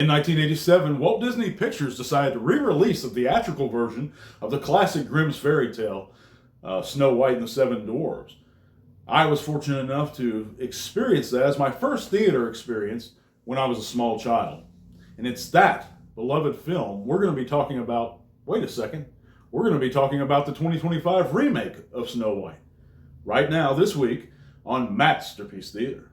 In 1987, Walt Disney Pictures decided to re-release a theatrical version of the classic Grimm's fairy tale, Snow White and the Seven Dwarfs. I was fortunate enough to experience that as my first theater experience when I was a small child. And it's that beloved film we're going to be talking about. Wait a second. We're going to be talking about the 2025 remake of Snow White right now, this week, on Masterpiece Theater.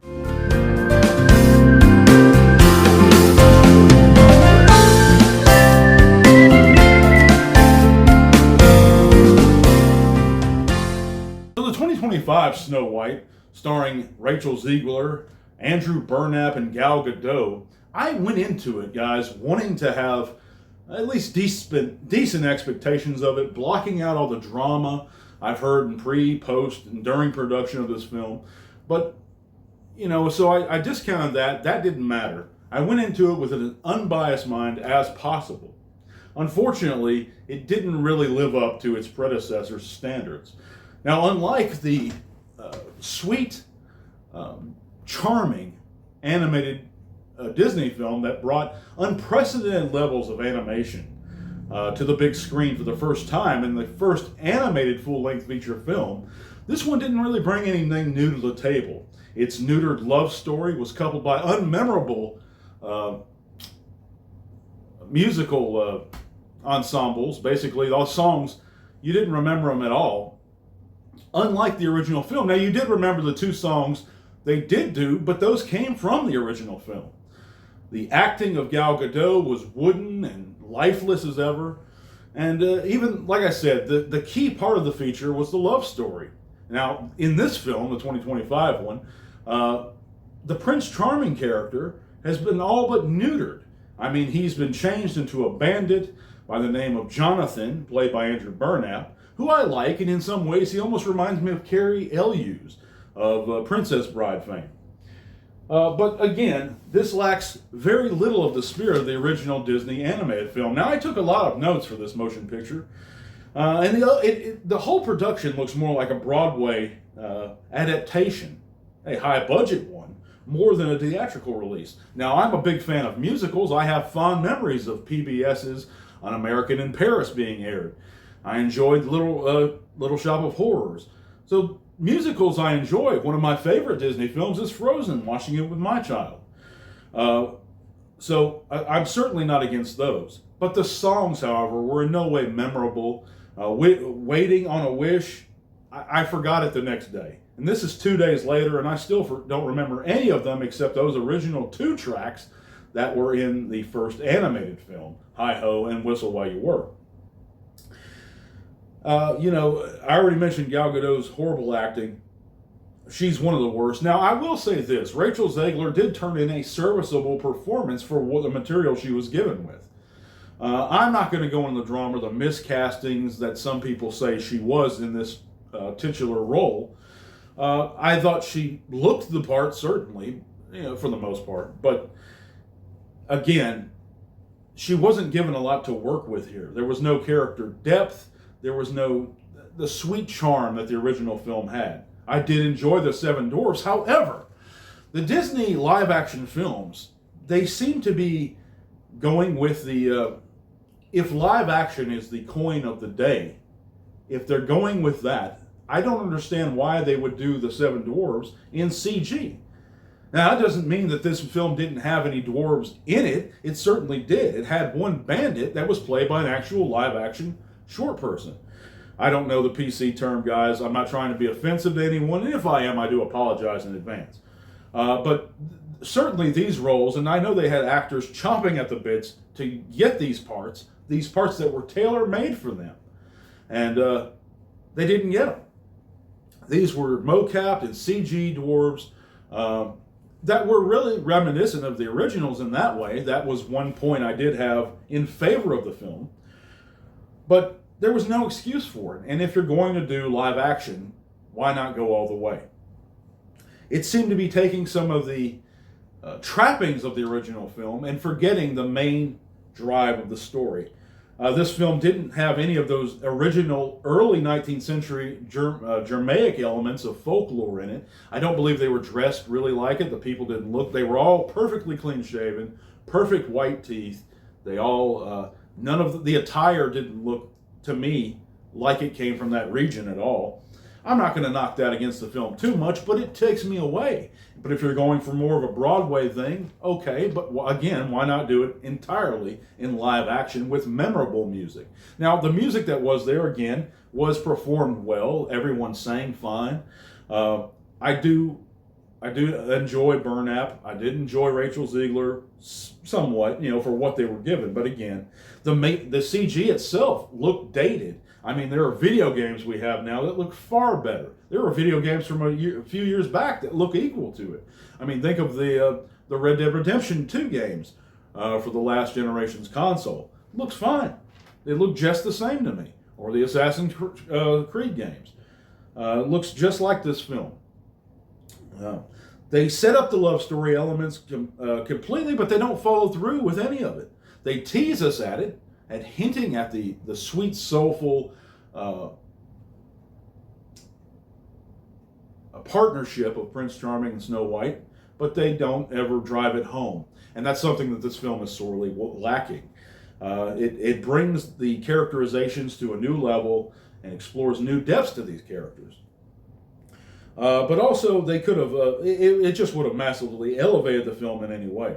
The 2025 Snow White, starring Rachel Zegler, Andrew Burnap, and Gal Gadot, I went into it, guys, wanting to have at least decent expectations of it, blocking out all the drama I've heard in pre, post, and during production of this film. But, so I discounted that. That didn't matter. I went into it with an unbiased mind as possible. Unfortunately, it didn't really live up to its predecessor's standards. Now, unlike the sweet, charming animated Disney film that brought unprecedented levels of animation to the big screen for the first time in the first animated full-length feature film, this one didn't really bring anything new to the table. Its neutered love story was coupled by unmemorable musical ensembles. Basically, those songs, you didn't remember them at all. Unlike the original film. Now, you did remember the two songs they did do, but those came from the original film. The acting of Gal Gadot was wooden and lifeless as ever. And even, like I said, the key part of the feature was the love story. Now, in this film, the 2025 one, the Prince Charming character has been all but neutered. I mean, he's been changed into a bandit by the name of Jonathan, played by Andrew Burnap, who I like, and in some ways he almost reminds me of Carrie Elwes of Princess Bride fame. But again, this lacks very little of the spirit of the original Disney animated film. Now, I took a lot of notes for this motion picture, and the whole production looks more like a Broadway adaptation, a high-budget one, more than a theatrical release. Now, I'm a big fan of musicals. I have fond memories of PBS's An American in Paris being aired. I enjoyed Little Shop of Horrors. So musicals I enjoy. One of my favorite Disney films is Frozen, watching it with my child. So I'm certainly not against those. But the songs, however, were in no way memorable. Waiting on a Wish, I forgot it the next day. And this is 2 days later, and I still don't remember any of them except those original two tracks that were in the first animated film, Hi-Ho and Whistle While You Work. I already mentioned Gal Gadot's horrible acting. She's one of the worst. Now, I will say this. Rachel Zegler did turn in a serviceable performance for the material she was given with. I'm not going to go into the drama, the miscastings that some people say she was in this titular role. I thought she looked the part, certainly, for the most part. But, again, she wasn't given a lot to work with here. There was no character depth. There was the sweet charm that the original film had. I did enjoy the Seven Dwarfs. However, the Disney live-action films, they seem to be going with the, if live action is the coin of the day, if they're going with that, I don't understand why they would do the Seven Dwarfs in CG. Now, that doesn't mean that this film didn't have any dwarves in it. It certainly did. It had one bandit that was played by an actual live-action short person. I don't know the PC term, guys. I'm not trying to be offensive to anyone, and if I am, I do apologize in advance. But certainly these roles, and I know they had actors chomping at the bits to get these parts that were tailor-made for them, and they didn't get them. These were mocapped and CG dwarves that were really reminiscent of the originals in that way. That was one point I did have in favor of the film. But there was no excuse for it. And if you're going to do live action, why not go all the way? It seemed to be taking some of the trappings of the original film and forgetting the main drive of the story. This film didn't have any of those original early 19th century Germanic elements of folklore in it. I don't believe they were dressed really like it. The people didn't look. They were all perfectly clean shaven, perfect white teeth. They all, none of the attire didn't look to me like it came from that region at all. I'm not going to knock that against the film too much, but it takes me away. But if you're going for more of a Broadway thing, okay, but again, why not do it entirely in live action with memorable music? Now, the music that was there, again, was performed well. Everyone sang fine. I do enjoy Burnap. I did enjoy Rachel Ziegler somewhat, for what they were given. But again, the CG itself looked dated. I mean, there are video games we have now that look far better. There are video games from a few years back that look equal to it. I mean, think of the Red Dead Redemption 2 games for the last generation's console. Looks fine. They look just the same to me. Or the Assassin's Creed games. Looks just like this film. They set up the love story elements completely, but they don't follow through with any of it. They tease us at it, and hinting at the sweet, soulful partnership of Prince Charming and Snow White, but they don't ever drive it home. And that's something that this film is sorely lacking. It brings the characterizations to a new level and explores new depths to these characters. But also, they could have, it just would have massively elevated the film in any way.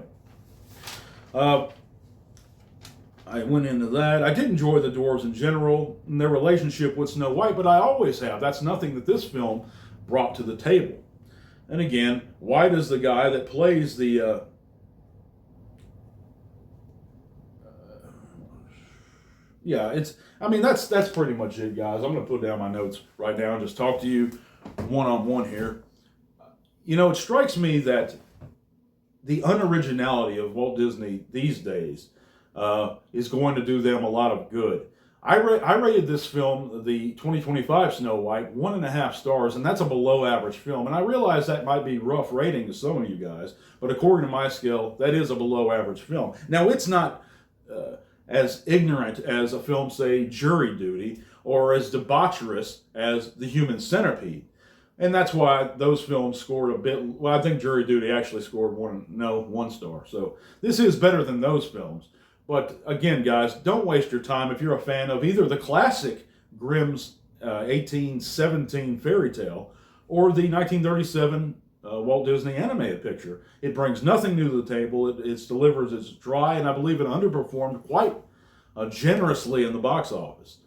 I went into that. I did enjoy the dwarves in general and their relationship with Snow White, but I always have. That's nothing that this film brought to the table. And again, White is the guy that plays the that's pretty much it, guys. I'm going to put down my notes right now and just talk to you one-on-one here. It strikes me that the unoriginality of Walt Disney these days is going to do them a lot of good. I rated this film, the 2025 Snow White, 1.5 stars, and that's a below average film. And I realize that might be rough rating to some of you guys, but according to my scale, that is a below average film. Now, it's not as ignorant as a film, say, Jury Duty, or as debaucherous as The Human Centipede. And that's why those films scored a bit. Well, I think Jury Duty actually scored 1 star. So this is better than those films. But again, guys, don't waste your time if you're a fan of either the classic Grimm's 1817 fairy tale or the 1937 Walt Disney animated picture. It brings nothing new to the table. It delivers. It's dry, and I believe it underperformed quite generously in the box office.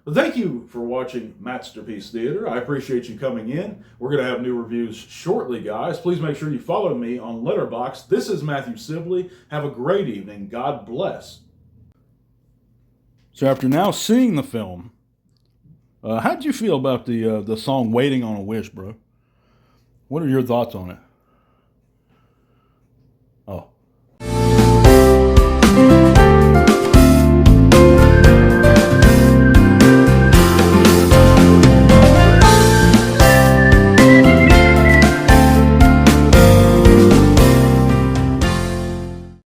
But thank you for watching Masterpiece Theater. I appreciate you coming in. We're going to have new reviews shortly, guys. Please make sure you follow me on Letterboxd. This is Matthew Sibley. Have a great evening. God bless. So after now seeing the film, how did you feel about the song "Waiting on a Wish," bro? What are your thoughts on it?